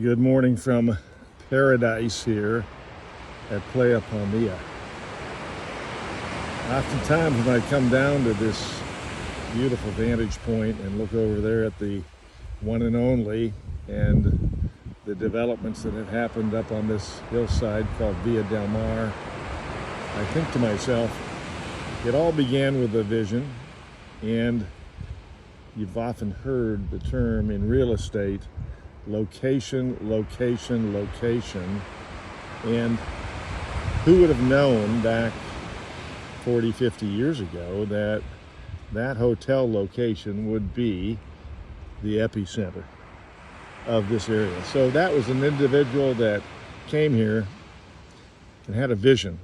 Good morning from paradise here at Playa Palmilla. Oftentimes when I come down to this beautiful vantage point and look over there at the one and only and the developments that have happened up on this hillside called Via Del Mar, I think to myself, it all began with a vision. And you've often heard the term in real estate, location, location, location. And who would have known back 40, 50 years ago that that hotel location would be the epicenter of this area? So that was an individual that came here and had a vision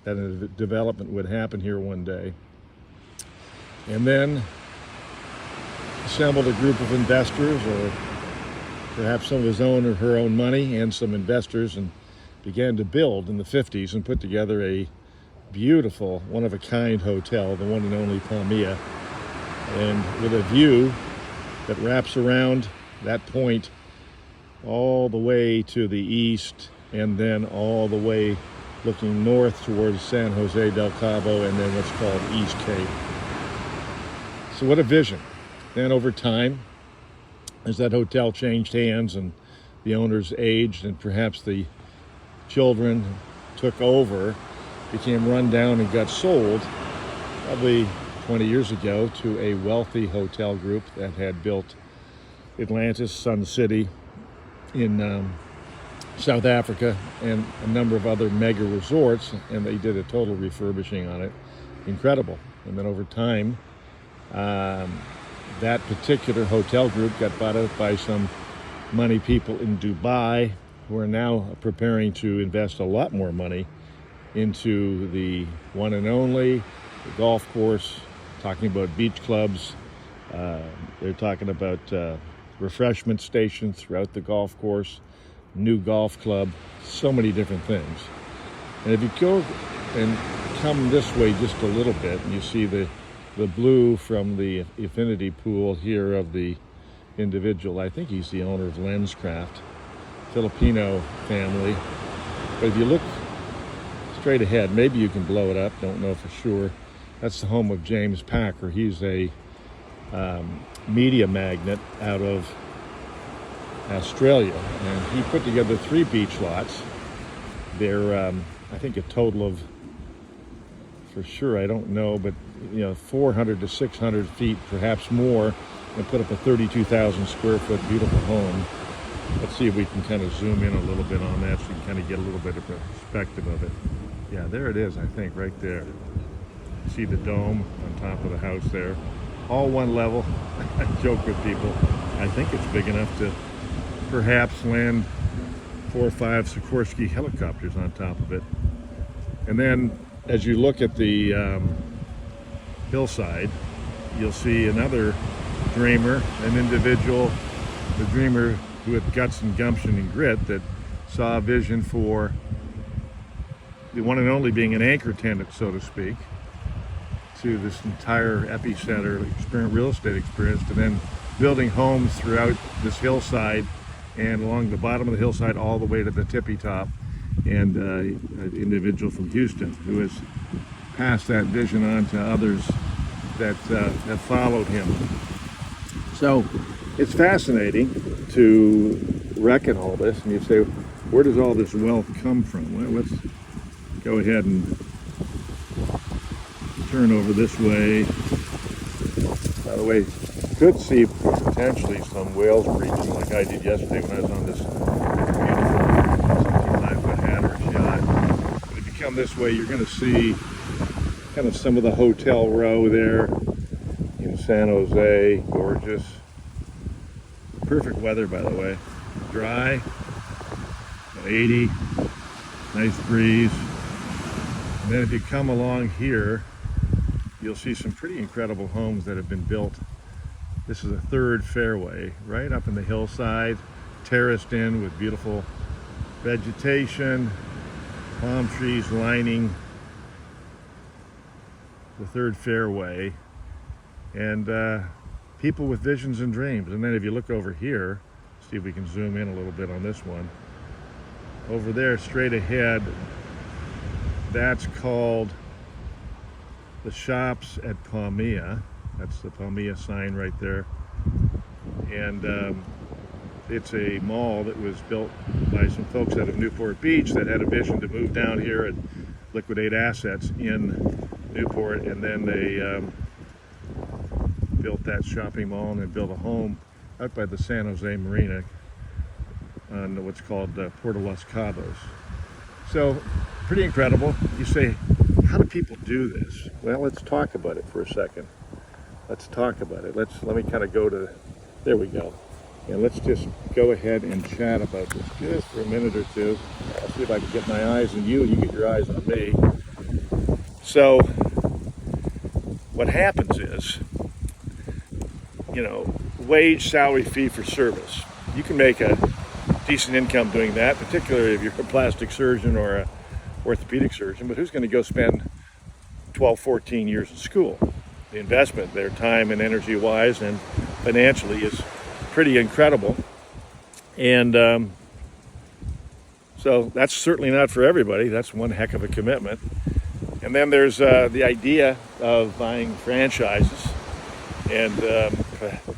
that a development would happen here one day. And then assembled a group of investors, or perhaps some of his own or her own money, and some investors, and began to build in the 50s and put together a beautiful, one-of-a-kind hotel, the one and only Palmilla, and with a view that wraps around that point all the way to the east, and then all the way looking north towards San Jose del Cabo, and then what's called East Cape. So what a vision. Then over time, as that hotel changed hands and the owners aged and perhaps the children took over, became run down and got sold probably 20 years ago to a wealthy hotel group that had built Atlantis, Sun City in South Africa, and a number of other mega resorts, and they did a total refurbishing on it. Incredible. And then over time, that particular hotel group got bought out by some money people in Dubai, who are now preparing to invest a lot more money into the one and only, the golf course, talking about beach clubs. They're talking about refreshment stations throughout the golf course, new golf club, so many different things. And if you go and come this way just a little bit, and you see the blue from the infinity pool here of the individual. I think he's the owner of Lenscraft, Filipino family. But if you look straight ahead, maybe you can blow it up, don't know for sure. That's the home of James Packer. He's a media magnate out of Australia, and he put together 3 beach lots. They're I think a total of, for sure, I don't know, but 400 to 600 feet, perhaps more, and put up a 32,000 square foot beautiful home. Let's see if we can kind of zoom in a little bit on that so you can kind of get a little bit of perspective of it. Yeah, there it is, I think, right there. See the dome on top of the house there. All one level. I joke with people, I think it's big enough to perhaps land 4 or 5 Sikorsky helicopters on top of it. And then as you look at the hillside, you'll see another dreamer, an individual, the dreamer who had guts and gumption and grit, that saw a vision for the one and only being an anchor tenant, so to speak, to this entire epicenter experience, real estate experience, to then building homes throughout this hillside and along the bottom of the hillside all the way to the tippy top. And an individual from Houston who has passed that vision on to others that have followed him. So it's fascinating to reckon all this, and you say, where does all this wealth come from? Well, let's go ahead and turn over this way. By the way, could see potentially some whales breaching like I did yesterday when I was on this But if you come this way, you're going to see kind of some of the hotel row there in San Jose. Gorgeous. Perfect weather, by the way. Dry, 80, nice breeze. And then if you come along here, you'll see some pretty incredible homes that have been built. This is a 3rd fairway, right up in the hillside, terraced in with beautiful vegetation, palm trees lining the 3rd fairway, and people with visions and dreams. And then if you look over here, See if we can zoom in a little bit on this one. Over there, straight ahead, that's called the Shops at Palmilla. That's the Palmilla sign right there. And it's a mall that was built by some folks out of Newport Beach that had a vision to move down here and liquidate assets in Newport, and then they built that shopping mall and then built a home out by the San Jose Marina on what's called Puerto Los Cabos. So, pretty incredible. You say, how do people do this? Well, let's talk about it for a second. Let's talk about it. Let me kind of go to, there we go. And let's just go ahead and chat about this just for a minute or two. I'll see if I can get my eyes on you and you get your eyes on me. So, what happens is, wage, salary, fee for service. You can make a decent income doing that, particularly if you're a plastic surgeon or a orthopedic surgeon, but who's going to go spend 12, 14 years in school? The investment there, time and energy wise and financially, is pretty incredible. And so that's certainly not for everybody. That's one heck of a commitment. And then there's the idea of buying franchises and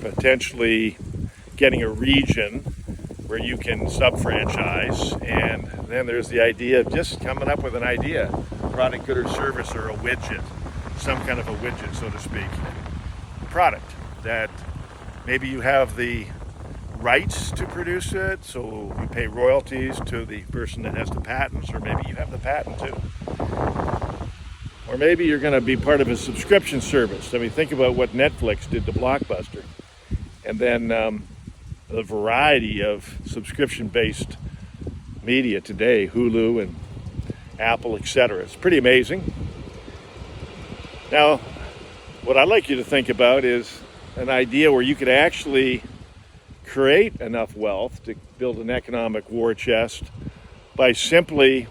potentially getting a region where you can sub-franchise. And then there's the idea of just coming up with an idea, product, good, or service, or a widget, some kind of a widget, so to speak. Product that maybe you have the rights to produce it, so you pay royalties to the person that has the patents, or maybe you have the patent too. Or maybe you're going to be part of a subscription service. I mean, think about what Netflix did to Blockbuster. And then the variety of subscription-based media today, Hulu and Apple, etc. It's pretty amazing. Now, what I'd like you to think about is an idea where you could actually create enough wealth to build an economic war chest by simply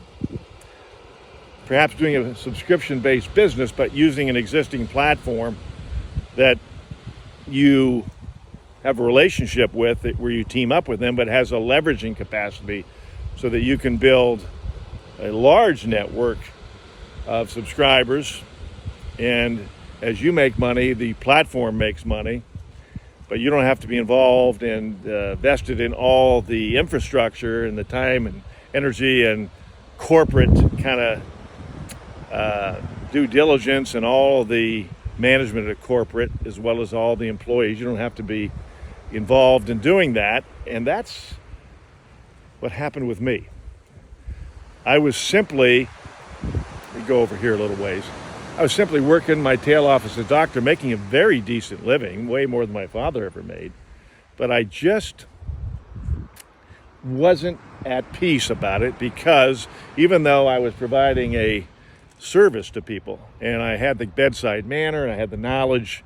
perhaps doing a subscription-based business, but using an existing platform that you have a relationship with, where you team up with them, but has a leveraging capacity so that you can build a large network of subscribers. And as you make money, the platform makes money, but you don't have to be involved and vested in all the infrastructure and the time and energy and corporate kind of due diligence and all the management of corporate, as well as all the employees. You don't have to be involved in doing that. And that's what happened with me. I was simply, let me go over here a little ways. I was simply working my tail off as a doctor, making a very decent living, way more than my father ever made. But I just wasn't at peace about it, because even though I was providing a service to people and I had the bedside manner and I had the knowledge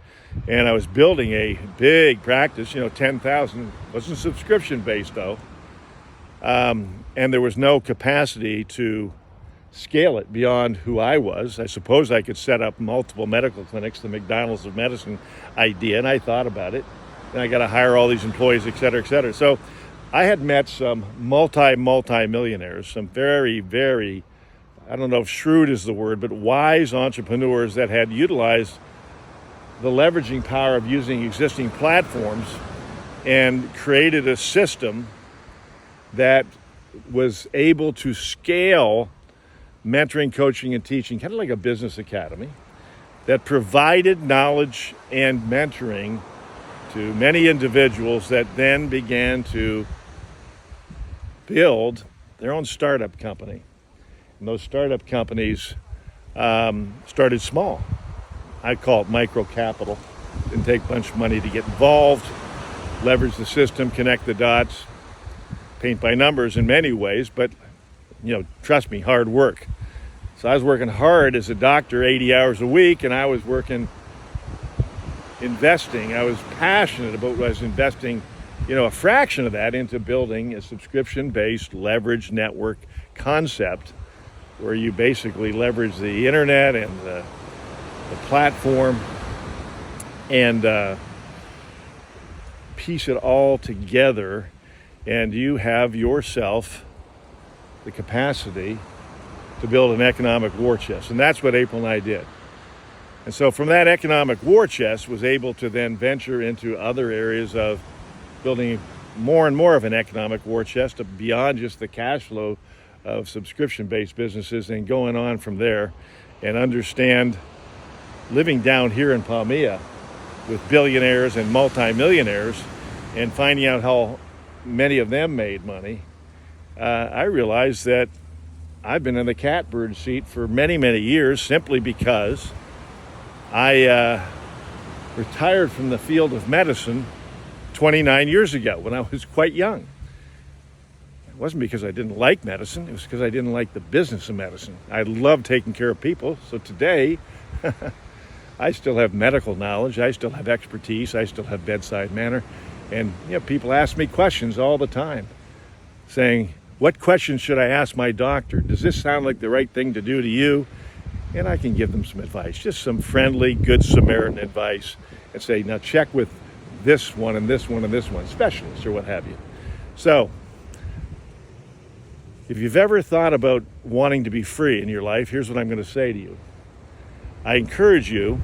and I was building a big practice, 10,000, wasn't subscription based though. And there was no capacity to scale it beyond who I was. I suppose I could set up multiple medical clinics, the McDonald's of medicine idea, and I thought about it. And I got to hire all these employees, et cetera, et cetera. So I had met some multi-millionaires, some very, very, I don't know if shrewd is the word, but wise entrepreneurs that had utilized the leveraging power of using existing platforms and created a system that was able to scale mentoring, coaching, and teaching, kind of like a business academy, that provided knowledge and mentoring to many individuals that then began to build their own startup company. And those startup companies started small. I call it micro capital. Didn't take a bunch of money to get involved, leverage the system, connect the dots, paint by numbers in many ways, but trust me, hard work. So I was working hard as a doctor, 80 hours a week, and I was investing. I was passionate about what I was investing, a fraction of that into building a subscription-based leverage network concept where you basically leverage the internet and the platform and piece it all together and you have yourself the capacity to build an economic war chest. And that's what April and I did. And so from that economic war chest was able to then venture into other areas of building more and more of an economic war chest beyond just the cash flow of subscription-based businesses, and going on from there and understand living down here in Palmilla with billionaires and multimillionaires and finding out how many of them made money. I realized that I've been in the catbird seat for many, many years simply because I retired from the field of medicine 29 years ago when I was quite young. It wasn't because I didn't like medicine, it was because I didn't like the business of medicine. I love taking care of people, so today I still have medical knowledge, I still have expertise, I still have bedside manner, and people ask me questions all the time, saying, what questions should I ask my doctor? Does this sound like the right thing to do to you? And I can give them some advice, just some friendly, good Samaritan advice, and say, now check with this one and this one and this one, specialists or what have you. So, if you've ever thought about wanting to be free in your life, here's what I'm going to say to you. I encourage you,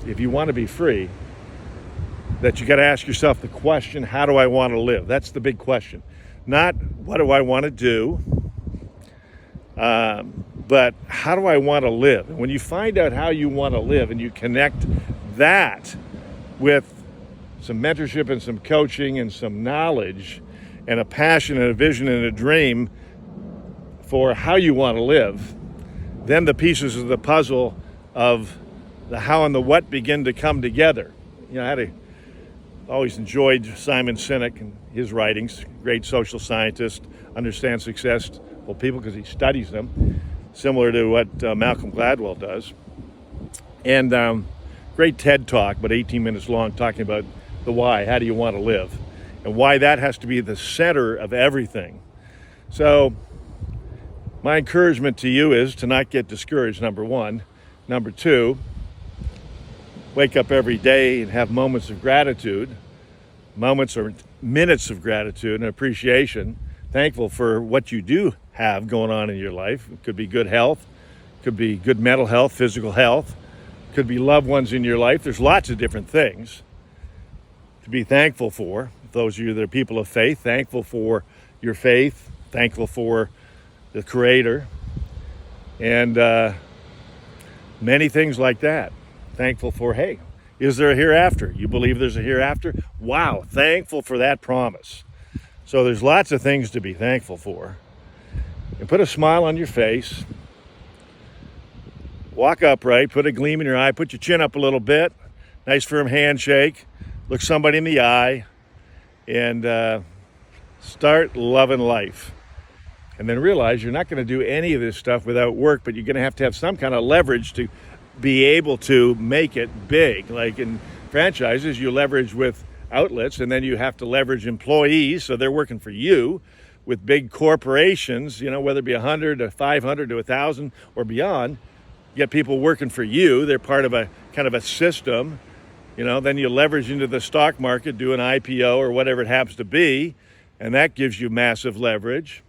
if you want to be free, that you got to ask yourself the question, how do I want to live? That's the big question. Not what do I want to do, but how do I want to live? And when you find out how you want to live and you connect that with some mentorship and some coaching and some knowledge and a passion and a vision and a dream for how you want to live, then the pieces of the puzzle of the how and the what begin to come together. I always enjoyed Simon Sinek and his writings, great social scientist, understands successful people because he studies them, similar to what Malcolm Gladwell does. And great TED Talk, about 18 minutes long, talking about the why, how do you want to live, and why that has to be the center of everything. So my encouragement to you is to not get discouraged, number one. Number two, wake up every day and have moments of gratitude, moments or minutes of gratitude and appreciation, thankful for what you do have going on in your life. It could be good health, could be good mental health, physical health, could be loved ones in your life. There's lots of different things to be thankful for. Those of you that are people of faith, thankful for your faith, thankful for the Creator, and many things like that. Thankful for, hey, is there a hereafter? You believe there's a hereafter? Wow, thankful for that promise. So there's lots of things to be thankful for. And put a smile on your face. Walk upright, put a gleam in your eye, put your chin up a little bit. Nice firm handshake. Look somebody in the eye. And start loving life. And then realize you're not going to do any of this stuff without work, but you're going to have some kind of leverage to be able to make it big. Like in franchises, you leverage with outlets, and then you have to leverage employees, so they're working for you. With big corporations, whether it be 100 to 500 to 1,000 or beyond, you get people working for you. They're part of a kind of a system. Then you leverage into the stock market, do an IPO or whatever it happens to be, and that gives you massive leverage.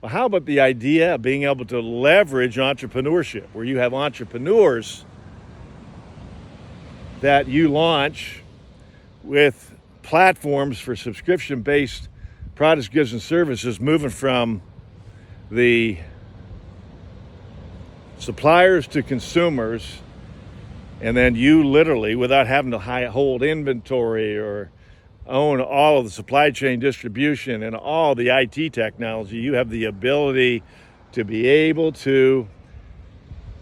Well, how about the idea of being able to leverage entrepreneurship, where you have entrepreneurs that you launch with platforms for subscription-based products, goods, and services, moving from the suppliers to consumers, and then you literally, without having to hold inventory or own all of the supply chain distribution and all the IT technology, you have the ability to be able to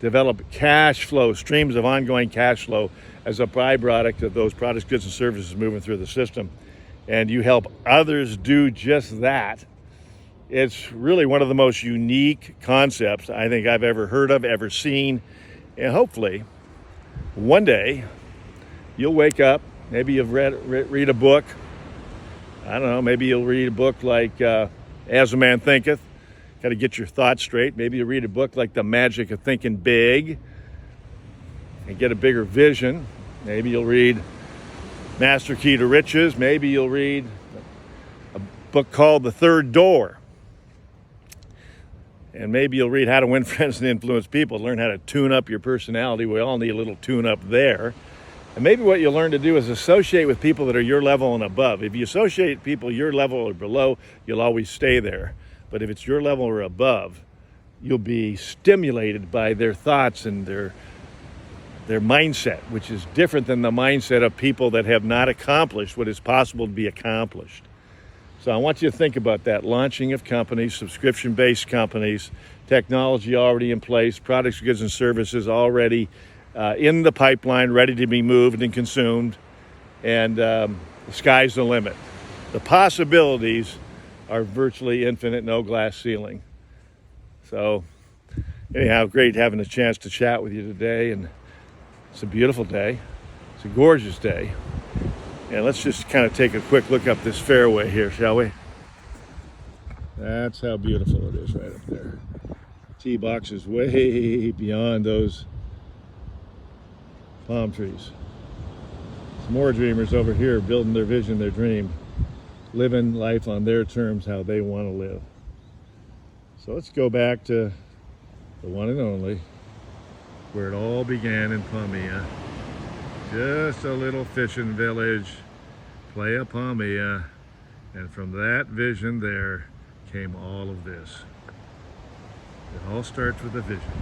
develop cash flow, streams of ongoing cash flow as a byproduct of those products, goods, and services moving through the system. And you help others do just that. It's really one of the most unique concepts I think I've ever heard of, ever seen. And hopefully, one day, you'll wake up. Maybe you've read a book. I don't know, maybe you'll read a book like As a Man Thinketh. Got to get your thoughts straight. Maybe you'll read a book like The Magic of Thinking Big and get a bigger vision. Maybe you'll read Master Key to Riches. Maybe you'll read book called The Third Door. And maybe you'll read How to Win Friends and Influence People, learn how to tune up your personality. We all need a little tune up there. And maybe what you'll learn to do is associate with people that are your level and above. If you associate people your level or below, you'll always stay there. But if it's your level or above, you'll be stimulated by their thoughts and their mindset, which is different than the mindset of people that have not accomplished what is possible to be accomplished. So I want you to think about that. Launching of companies, subscription-based companies, technology already in place, products, goods, and services already in the pipeline, ready to be moved and consumed, and the sky's the limit. The possibilities are virtually infinite, no glass ceiling. So anyhow, great having a chance to chat with you today, and it's a beautiful day. It's a gorgeous day. And let's just kind of take a quick look up this fairway here, shall we? That's how beautiful it is right up there. Tee box is way beyond those palm trees. Some more dreamers over here building their vision, their dream, living life on their terms, how they want to live. So let's go back to the one and only, where it all began in Palmilla. Just a little fishing village, Playa Palmilla, and from that vision there came all of this. It all starts with a vision.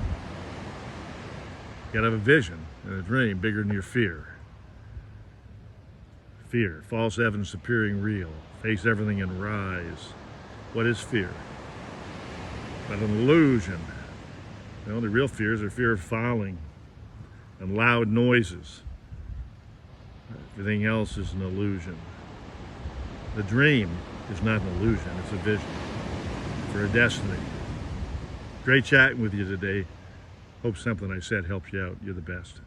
You gotta have a vision and a dream bigger than your fear. Fear, false evidence appearing real. Face everything and rise. What is fear? But an illusion. The only real fears are fear of falling and loud noises. Everything else is an illusion. The dream is not an illusion, it's a vision for a destiny. Great chatting with you today. Hope something I said helped you out. You're the best.